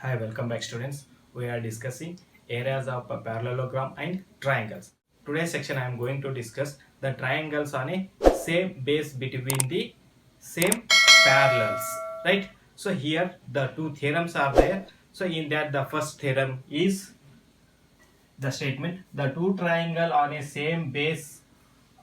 Hi, welcome back students. We are discussing areas of a parallelogram and triangles. Today's section I am going to discuss the triangles on a same base between the same parallels. Right? So here the two theorems are there. So in that the first theorem is the statement the two triangle on a same base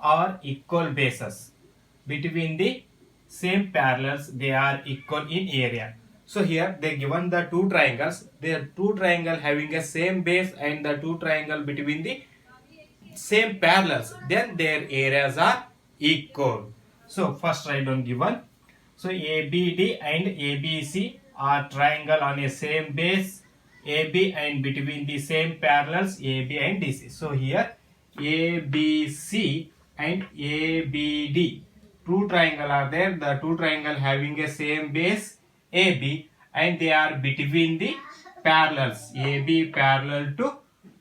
are equal bases between the same parallels, they are equal in area. So here they given the two triangles, they are two triangle having a same base and the two triangle between the same parallels, then their areas are equal. So first write down given. So ABD and ABC are triangle on a same base, AB and between the same parallels AB and DC. So here ABC and ABD two triangle are there. The two triangle having a same base AB and they are between the parallels AB parallel to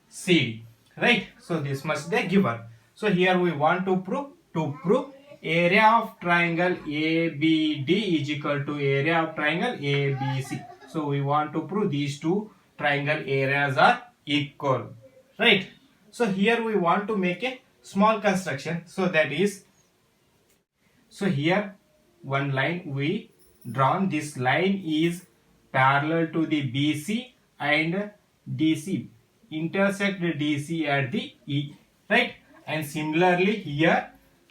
CD, right? So this must be given. So here we want to prove area of triangle ABD is equal to area of triangle ABC. So we want to prove these two triangle areas are equal, right? So here we want to make a small construction. So that is, so here one line we drawn. This line is parallel to the BC and DC, intersect the DC at the E, right? And similarly here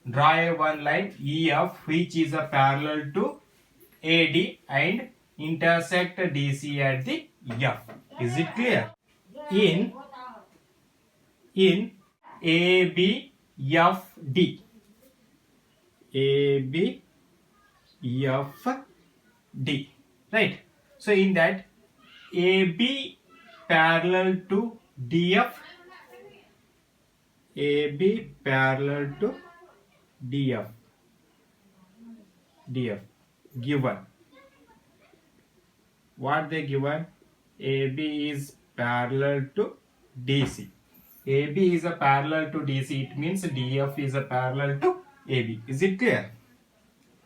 draw a one line EF which is a parallel to AD and intersect DC at the F. Is it clear? In ABFD, ABFD, right? So in that AB parallel to DF, AB parallel to DF given. What they given? AB is parallel to DC. AB is a parallel to DC. It means DF is a parallel to AB. Is it clear?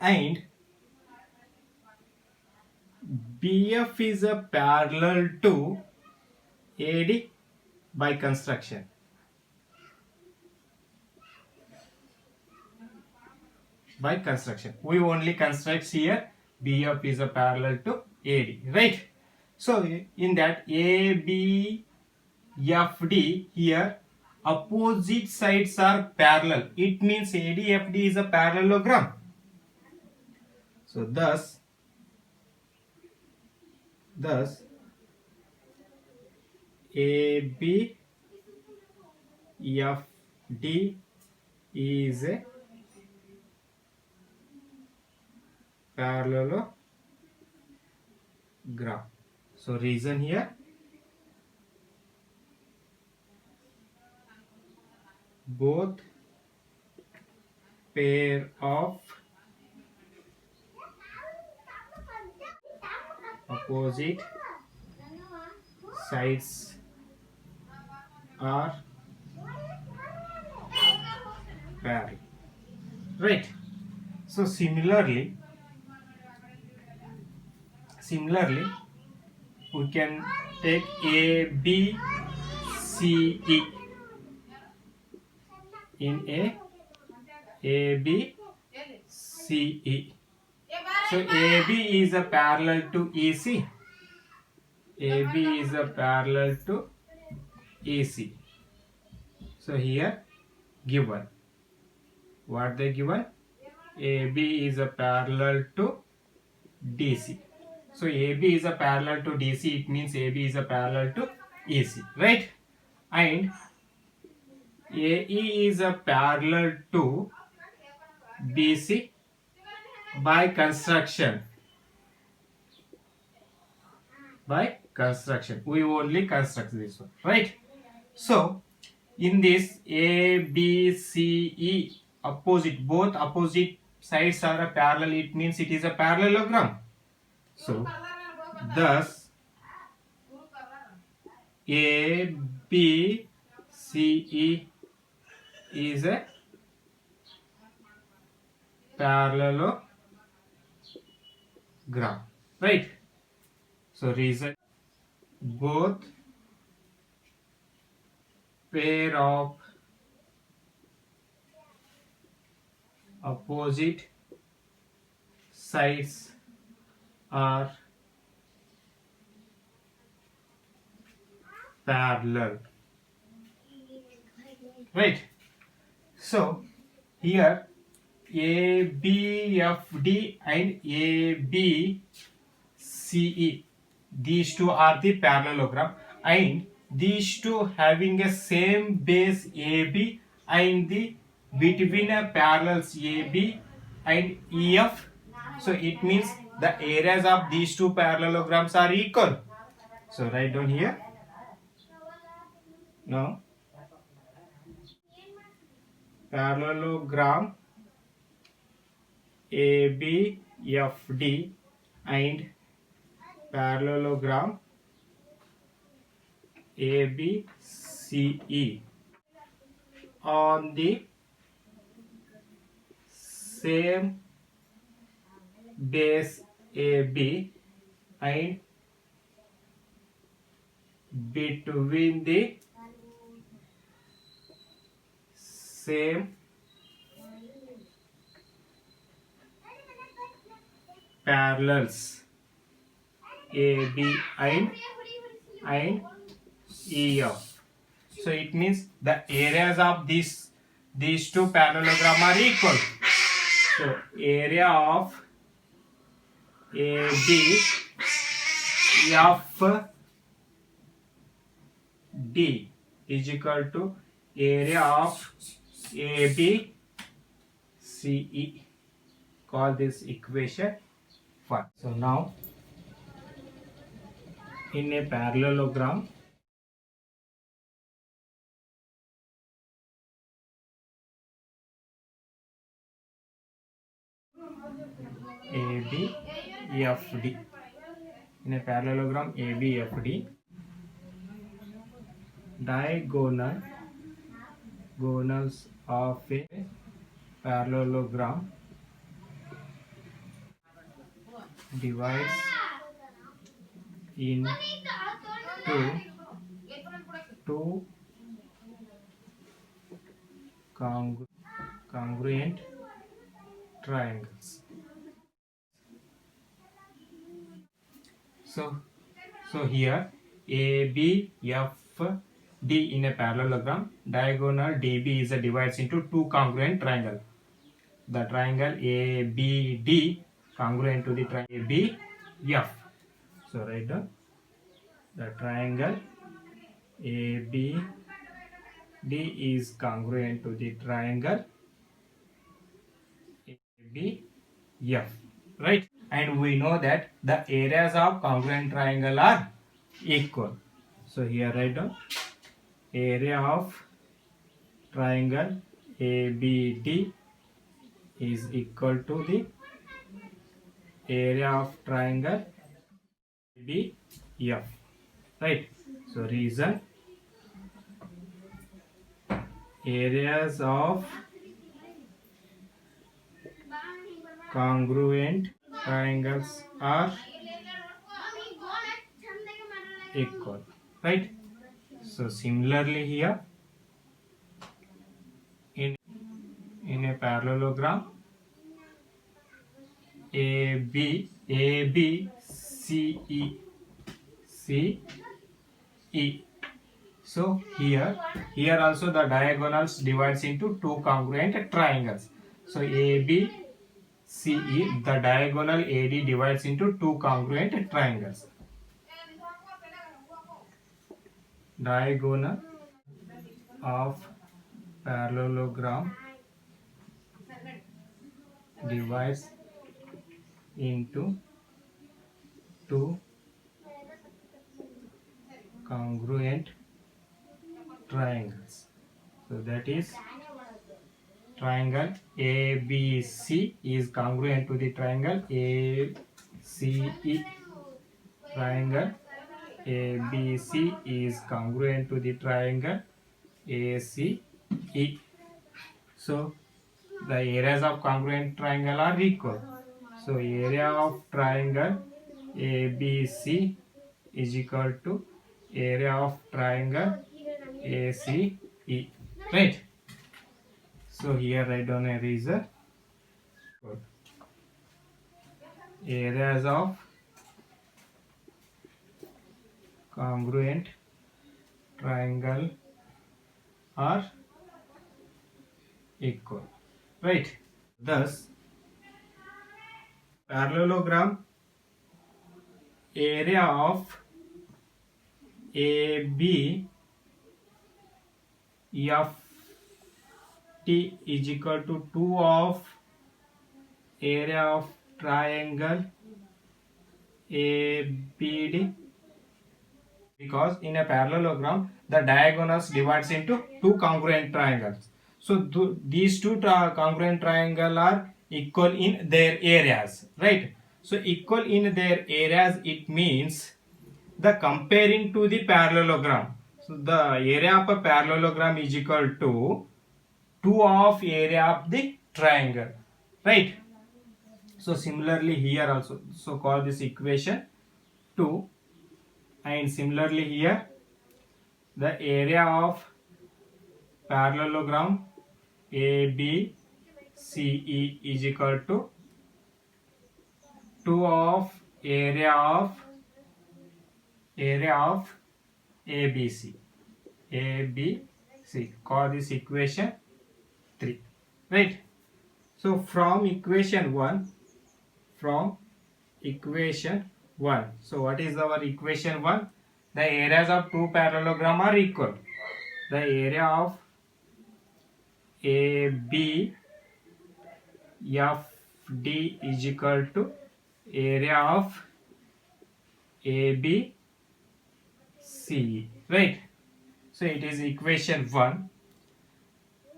And BF is a parallel to AD by construction. By construction, we only construct here BF is a parallel to AD, right? So in that ABFD here opposite sides are parallel. It means ADFD is a parallelogram. So thus ABFD is a parallelogram. So reason here, both pair of opposite sides are parallel, right? So similarly we can take ABCE in ABCE. So AB is a parallel to EC. AB is a parallel to AC. So here given, what they given? AB is a parallel to DC. So AB is a parallel to DC. It means AB is a parallel to AC, right? And AE is a parallel to BC by construction. We only construct this one, right? So in this ABCE opposite, both opposite sides are a parallel. It means it is a parallelogram. So thus ABCE is a parallelogram, right? So reason both pair of opposite sides are parallel, right? So here ABFD and ABCE, these two are the parallelogram, and these two having a same base AB, and the between a parallels AB and EF. So it means the areas of these two parallelograms are equal. So write down here. Now parallelogram ABFD and parallelogram ABCE on the same base AB and between the same parallels AB and EF. So it means the areas of these two parallelogram are equal. So area of ABFD is equal to area of ABCE. Call this equation 1. So now in a parallelogram, ABFD, in a parallelogram ABFD, diagonals of a parallelogram divides into two congruent triangles. So here ABFD in a parallelogram, diagonal DB is a divides into two congruent triangle. The triangle ABD congruent to the triangle ABF. So write down the triangle ABD is congruent to the triangle ABF, right? And we know that the areas of congruent triangle are equal. So here write down area of triangle ABD is equal to the area of triangle ABF, right? So reason, areas of congruent triangles are equal, right? So similarly here in a parallelogram ABCE. So here also the diagonals divides into two congruent triangles. So ABCE, the diagonal AD divides into two congruent triangles. Diagonal of parallelogram divides into two congruent triangles. So that is triangle ABC is congruent to the triangle ACE. Triangle ABC is congruent to the triangle ACE. So the areas of congruent triangle are equal. So area of triangle ABC is equal to area of triangle ACE. Right. So here write down a reason. Areas of congruent triangle are equal. Right. Thus, parallelogram area of AB FT is equal to 2 of area of triangle ABD, because in a parallelogram the diagonals divides into two congruent triangles. So these two congruent triangles are equal in their areas, right? So equal in their areas, it means the comparing to the parallelogram. So the area of a parallelogram is equal to 2 of area of the triangle, right? So similarly here also, so call this equation 2, and similarly here the area of parallelogram ABCE is equal to 2 of area of ABC. Call this equation 3, right? So from equation 1, so what is our equation 1? The areas of two parallelogram are equal. The area of ABFD is equal to area of ABC, right? So it is equation 1.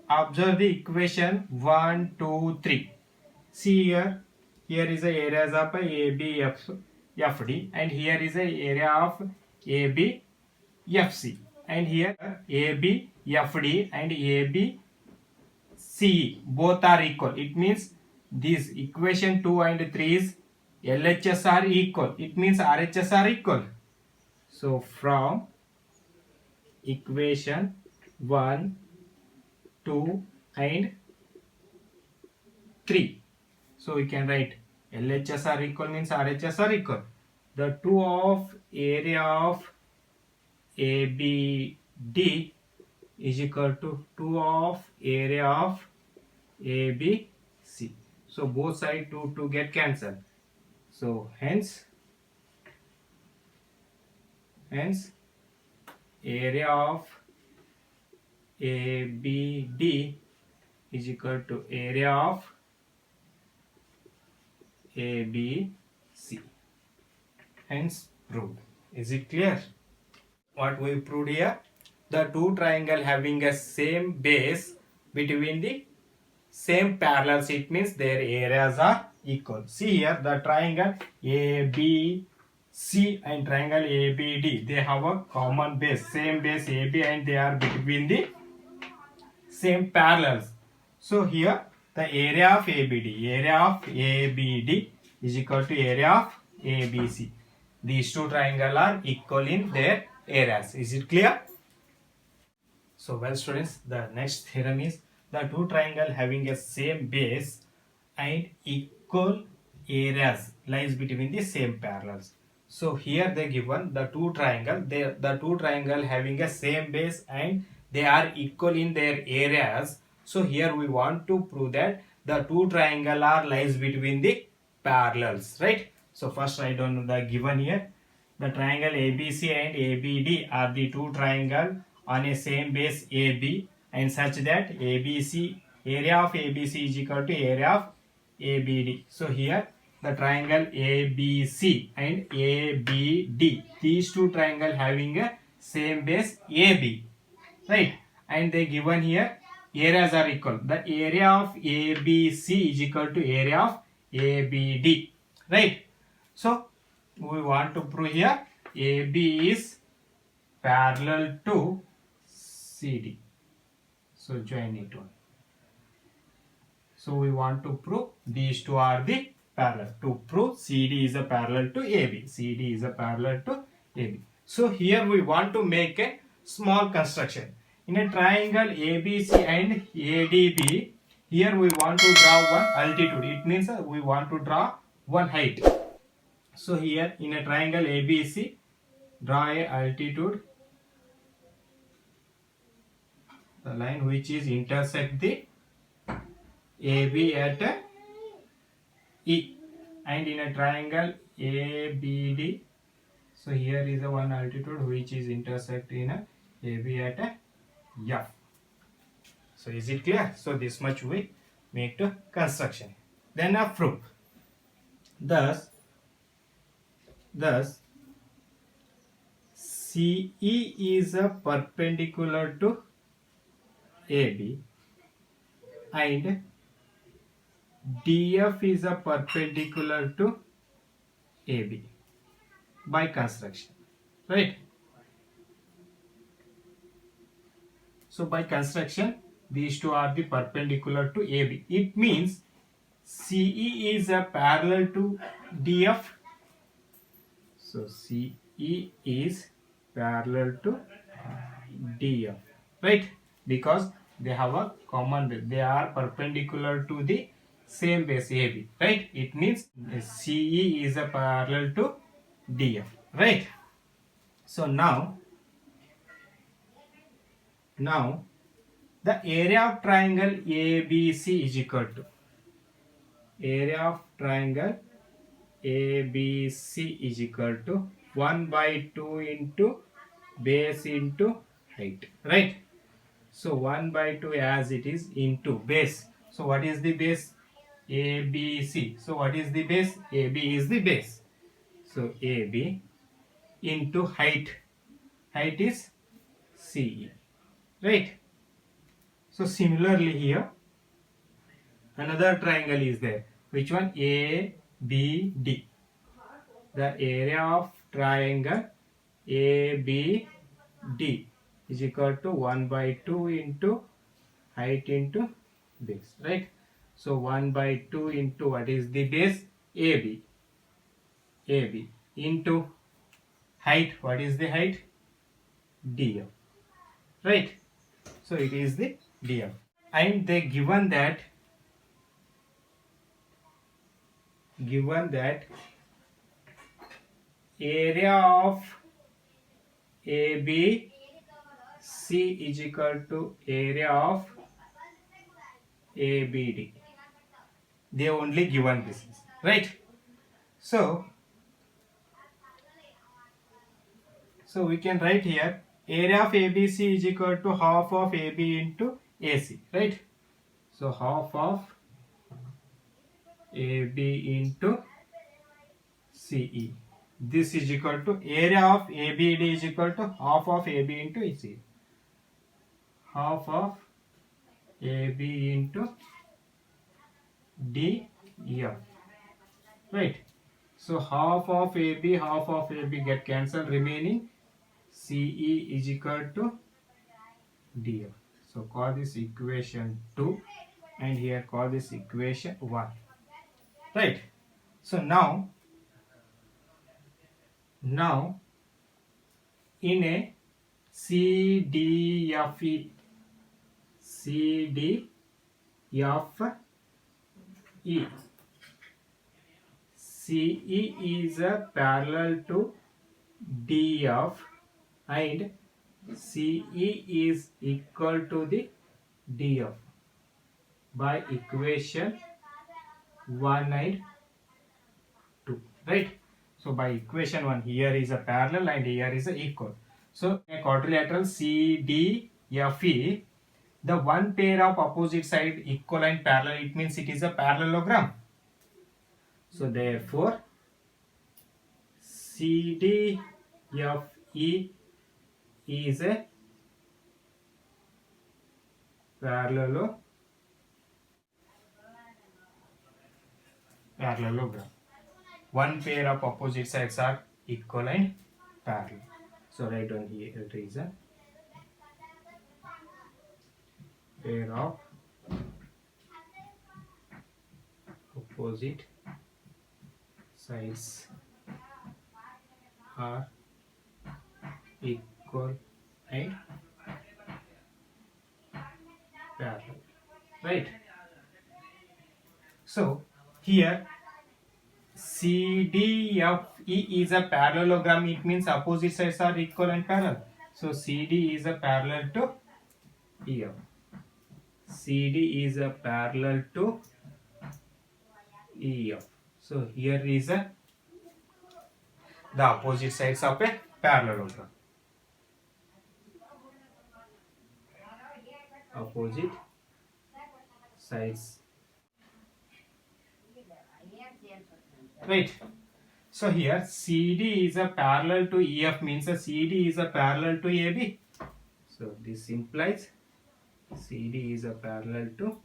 Observe the equation 1, 2, 3. See here, is the areas of ABFD, and here is the area of ABFC, and here ABFD and ABC both are equal. It means this equation 2 and 3 is LHS are equal. It means RHS are equal. So from equation 1, 2 and 3, so we can write LHS are equal means RHS are equal. The 2 of area of ABD is equal to 2 of area of ABC. So both sides 2 get cancelled. So hence area of ABD is equal to area of ABC. Hence proved. Is it clear? What we proved here? The two triangle having a same base between the same parallels, it means their areas are equal. See here, the triangle ABC and triangle ABD, they have a common base, same base AB, and they are between the same parallels. So here the area of ABD is equal to area of ABC. These two triangles are equal in their areas. Is it clear? So well students, the next theorem is the two triangles having a same base and equal areas lies between the same parallels. So here they given the two triangle, the two triangle having a same base and they are equal in their areas. So here we want to prove that the two triangle are lies between the parallels, right? So first write down the given here. The triangle ABC and ABD are the two triangle on a same base AB, and such that area of ABC is equal to area of ABD. So here the triangle ABC and ABD, these two triangle having a same base AB, right? And they given here areas are equal. The area of ABC is equal to area of ABD, right? So we want to prove here AB is parallel to CD. So join it one. So we want to prove these two are the parallel. To prove CD is a parallel to AB. CD is a parallel to AB. So here we want to make a small construction. In a triangle ABC and ADB, here we want to draw one altitude. It means we want to draw one height. So here in a triangle ABC, draw a altitude, the line which is intersect the AB at E, and in a triangle ABD, so here is the one altitude which is intersect in a AB at F. So is it clear? So this much we make the construction. Then a proof. Thus CE is a perpendicular to AB and DF is a perpendicular to AB by construction, right? So by construction, these two are the perpendicular to AB. It means CE is a parallel to DF. So CE is parallel to DF, right? Because they have a common base. They are perpendicular to the same base AB, right? It means CE is a parallel to DF, right? So now the area of triangle ABC is equal to area of triangle ABC is equal to 1 by 2 into base into height, right? So 1 by 2 as it is into base. So what is the base? ABC. So what is the base? AB is the base. So AB into height. Height is CE, right? So similarly here another triangle is there. Which one? ABD. The area of triangle ABD is equal to 1 by 2 into height into base, right? So 1 by 2 into what is the base? AB into height. What is the height? DF, right? So it is the DF, and they given that area of ABC is equal to area of ABD. They only given this, right? So we can write here area of ABC is equal to half of AB into AC, right? So half of AB into CE. This is equal to area of ABD is equal to half of AB into AC. Half of AB into DF, right? So half of AB get cancelled, remaining CE is equal to DF. So call this equation 2 and here call this equation 1, right? So now in a CDFE CE is a parallel to DF and CE is equal to the DF by equation 1 and 2, right? So by equation 1, here is a parallel and here is a equal. So a quadrilateral CDFE, the one pair of opposite side equal and parallel, it means it is a parallelogram. So therefore CDFE is a parallelogram. One pair of opposite sides are equal and parallel. So write down here reason. Pair of opposite sides are equal and parallel, right? So here CDFE is a parallelogram. It means opposite sides are equal and parallel. So CD is a parallel to EF. CD is a parallel to EF. So here is the opposite sides of a parallelogram. Opposite sides. Right. So here CD is a parallel to EF means a CD is a parallel to AB. So this implies CD is a parallel to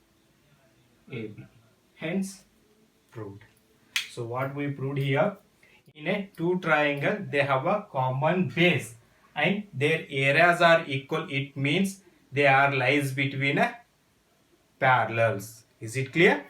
AB. Hence proved. So what we proved here, in a two triangle they have a common base and their areas are equal. It means they are lies between a parallels. Is it clear?